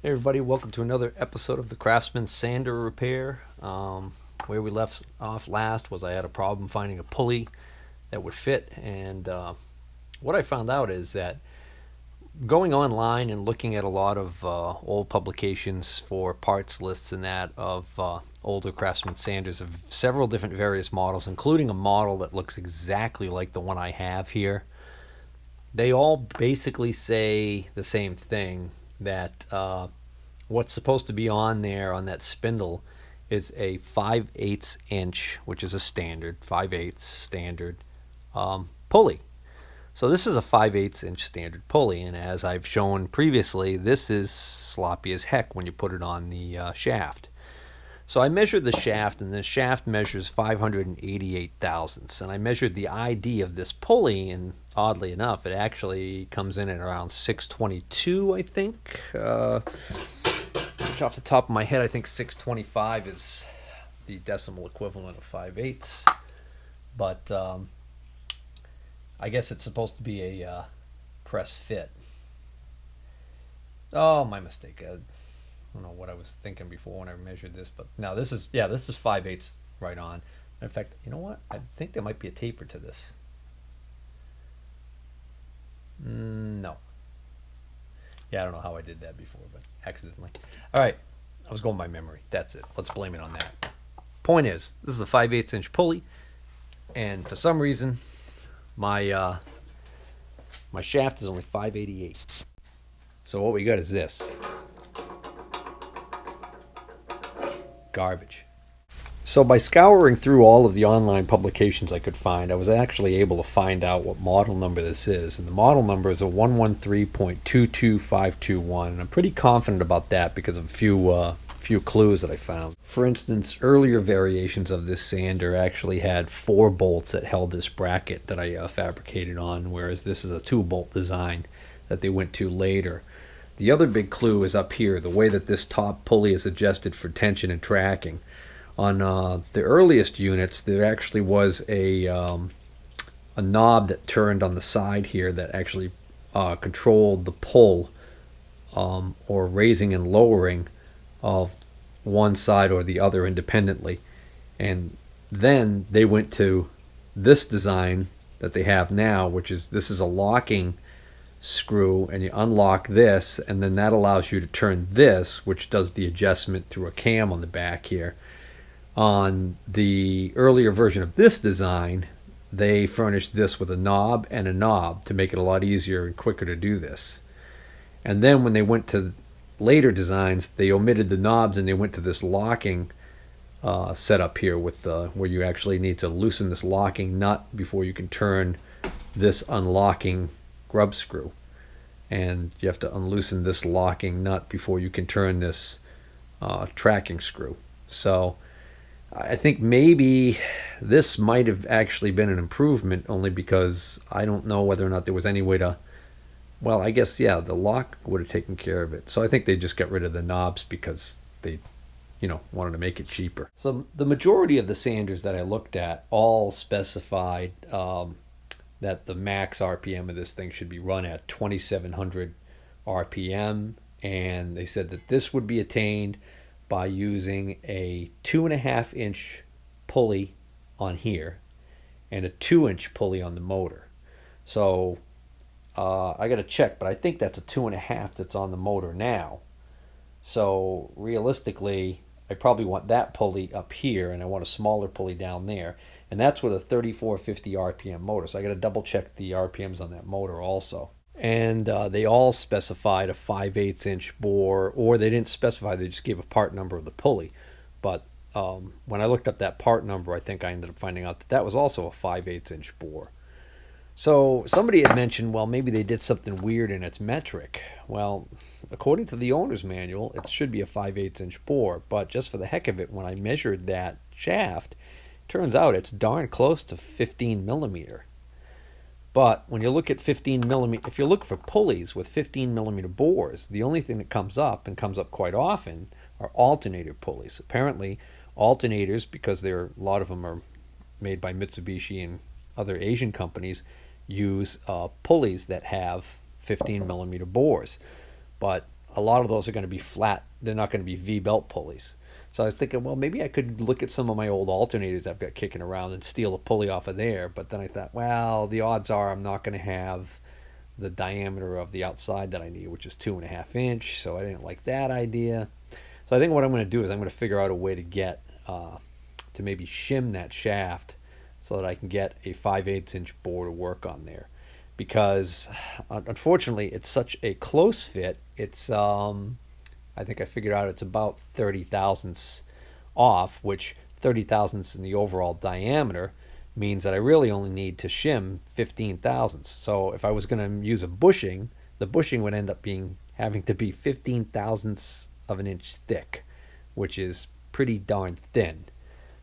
Hey everybody, welcome to another episode of the Craftsman Sander Repair. Where we left off last was I had a problem finding a pulley that would fit, and what I found out is that going online and looking at a lot of old publications for parts lists and that of older Craftsman sanders of several different various models, including a model that looks exactly like the one I have here, they all basically say the same thing, that what's supposed to be on there on that spindle is a 5/8 inch, which is a standard 5/8 standard pulley. So this is a 5/8 inch standard pulley, and as I've shown previously, this is sloppy as heck when you put it on the shaft. So I measured the shaft, and the shaft measures 588 thousandths. And I measured the ID of this pulley, and oddly enough, it actually comes in at around 622, I think. Which off the top of my head, I think 625 is the decimal equivalent of 5/8. But I guess it's supposed to be a press fit. Oh, my mistake. I don't know what I was thinking before when I measured this, but now this is 5/8 right on. In fact, you know what? I think there might be a taper to this. No. Yeah, I don't know how I did that before, but accidentally. All right, I was going by memory. That's it. Let's blame it on that. Point is, this is a 5/8 inch pulley, and for some reason, my my shaft is only 588. So what we got is this. Garbage. So by scouring through all of the online publications I could find, I was actually able to find out what model number this is. And the model number is a 113.22521. And I'm pretty confident about that because of a few clues that I found. For instance, earlier variations of this sander actually had 4 bolts that held this bracket that I fabricated on, whereas this is a 2-bolt design that they went to later. The other big clue is up here, the way that this top pulley is adjusted for tension and tracking. On the earliest units, there actually was a knob that turned on the side here that actually controlled the pull or raising and lowering of one side or the other independently. And then they went to this design that they have now, which is this is a locking screw, and you unlock this, and then that allows you to turn this, which does the adjustment through a cam on the back here. On the earlier version of this design, they furnished this with a knob and a knob to make it a lot easier and quicker to do this. And then when they went to later designs, they omitted the knobs and they went to this locking setup here with where you actually need to loosen this locking nut before you can turn this unlocking grub screw. And you have to unloosen this locking nut before you can turn this tracking screw. So I think maybe this might have actually been an improvement, only because I don't know whether or not there was any way to, well, I guess, yeah, the lock would have taken care of it. So I think they just got rid of the knobs because they, wanted to make it cheaper. So the majority of the sanders that I looked at all specified that the max RPM of this thing should be run at 2,700 RPM, and they said that this would be attained by using a 2.5 inch pulley on here and a 2-inch pulley on the motor. So I got to check, but I think that's a 2.5 that's on the motor now. So realistically, I probably want that pulley up here, and I want a smaller pulley down there, and that's with a 3450 RPM motor. So I got to double check the RPMs on that motor also. And they all specified a 5/8 inch bore, or they didn't specify, they just gave a part number of the pulley. But when I looked up that part number, I think I ended up finding out that that was also a 5/8 inch bore. So somebody had mentioned, well, maybe they did something weird in its metric. Well, according to the owner's manual, it should be a 5/8 inch bore, but just for the heck of it, when I measured that shaft, turns out it's darn close to 15 millimeter. But when you look at 15 millimeter, if you look for pulleys with 15 millimeter bores, the only thing that comes up, and comes up quite often, are alternator pulleys. Apparently, alternators, because a lot of them are made by Mitsubishi and other Asian companies, use pulleys that have 15 millimeter bores. But a lot of those are going to be flat. They're not going to be V-belt pulleys. So I was thinking, well, maybe I could look at some of my old alternators I've got kicking around and steal a pulley off of there. But then I thought, well, the odds are I'm not going to have the diameter of the outside that I need, which is 2.5 inch. So I didn't like that idea. So I think what I'm going to do is I'm going to figure out a way to get to maybe shim that shaft so that I can get a 5/8 inch bore to work on there. Because unfortunately, it's such a close fit. It's I think I figured out it's about 30 thousandths off, which 30 thousandths in the overall diameter means that I really only need to shim 15 thousandths. So if I was going to use a bushing, the bushing would end up having to be 15 thousandths of an inch thick, which is pretty darn thin.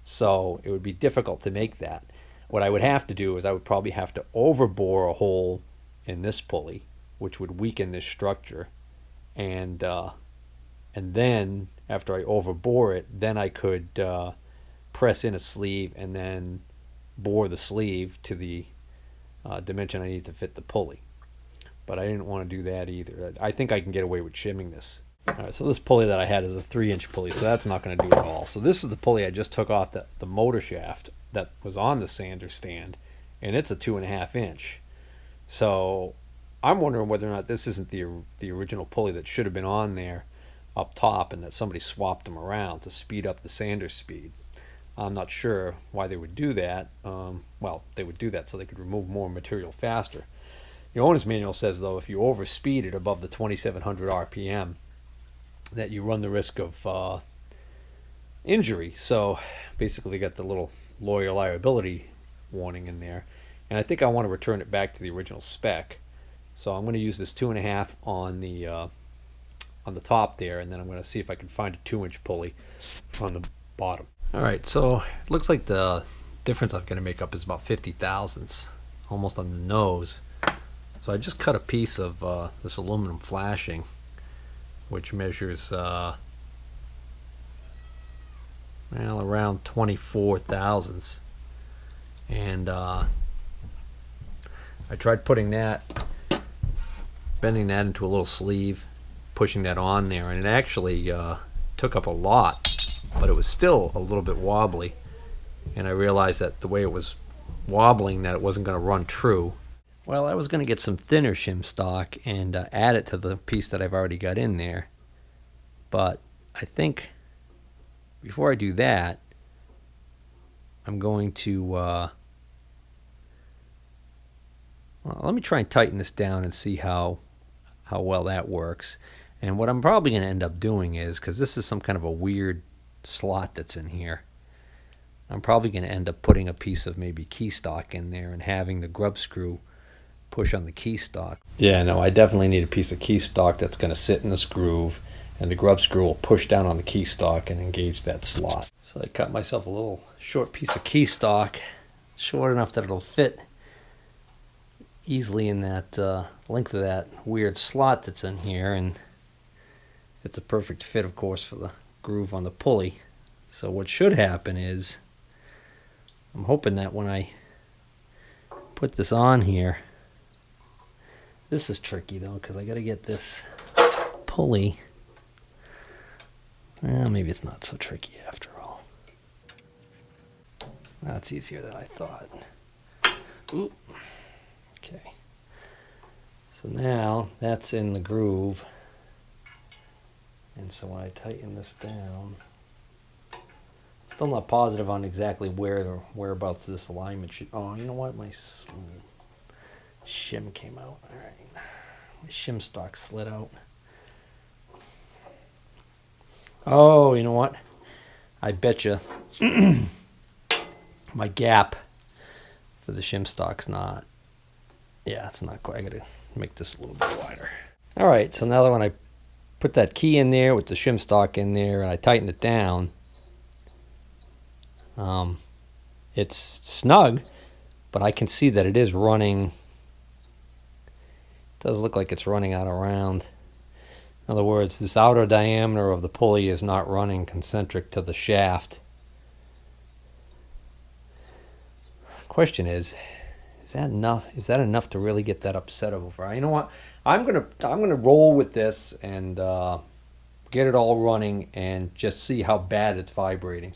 So it would be difficult to make that. What I would have to do is I would probably have to overbore a hole in this pulley, which would weaken this structure, and then after I overbore it, then I could press in a sleeve and then bore the sleeve to the dimension I need to fit the pulley. But I didn't want to do that either. I think I can get away with shimming this. All right, so this pulley that I had is a 3-inch pulley, so that's not going to do at all. So this is the pulley I just took off the motor shaft that was on the sander stand, and it's a 2.5 inch. So I'm wondering whether or not this isn't the original pulley that should have been on there up top, and that somebody swapped them around to speed up the sander speed. I'm not sure why they would do that. Well, they would do that so they could remove more material faster. The owner's manual says, though, if you overspeed it above the 2700 RPM, that you run the risk of injury. So basically they got the little lawyer liability warning in there, and I think I want to return it back to the original spec. So I'm going to use this 2.5 on the top there, and then I'm going to see if I can find a 2-inch pulley on the bottom. Alright, so it looks like the difference I'm going to make up is about 50 thousandths, almost on the nose. So I just cut a piece of this aluminum flashing, which measures well, around 24 thousandths, and I tried putting that, bending that into a little sleeve, pushing that on there, and it actually took up a lot, but it was still a little bit wobbly, and I realized that the way it was wobbling, that it wasn't going to run true. Well, I was going to get some thinner shim stock and add it to the piece that I've already got in there, but I think before I do that, I'm going to well, let me try and tighten this down and see how well that works. And what I'm probably going to end up doing is, because this is some kind of a weird slot that's in here, I'm probably going to end up putting a piece of maybe key stock in there and having the grub screw push on the key stock. Yeah, no, I definitely need a piece of key stock that's going to sit in this groove, and the grub screw will push down on the key stock and engage that slot. So I cut myself a little short piece of key stock, short enough that it'll fit easily in that length of that weird slot that's in here, and it's a perfect fit, of course, for the groove on the pulley. So what should happen is, I'm hoping that when I put this on here, this is tricky though, because I got to get this pulley. Well, maybe it's not so tricky after all. That's easier than I thought. Ooh. Okay. So now that's in the groove. And so when I tighten this down, still not positive on exactly whereabouts this alignment should. Oh, you know what? My shim came out. All right. My shim stock slid out. Oh, you know what? I bet you my gap for the shim stock's not. Yeah, it's not quite. I gotta make this a little bit wider. All right, so now that when I put that key in there with the shim stock in there and I tighten it down, it's snug, but I can see that it is running. It does look like it's running out of round. In other words, this outer diameter of the pulley is not running concentric to the shaft. Question is that enough? Is that enough to really get that upset over? You know what? I'm gonna roll with this and get it all running and just see how bad it's vibrating.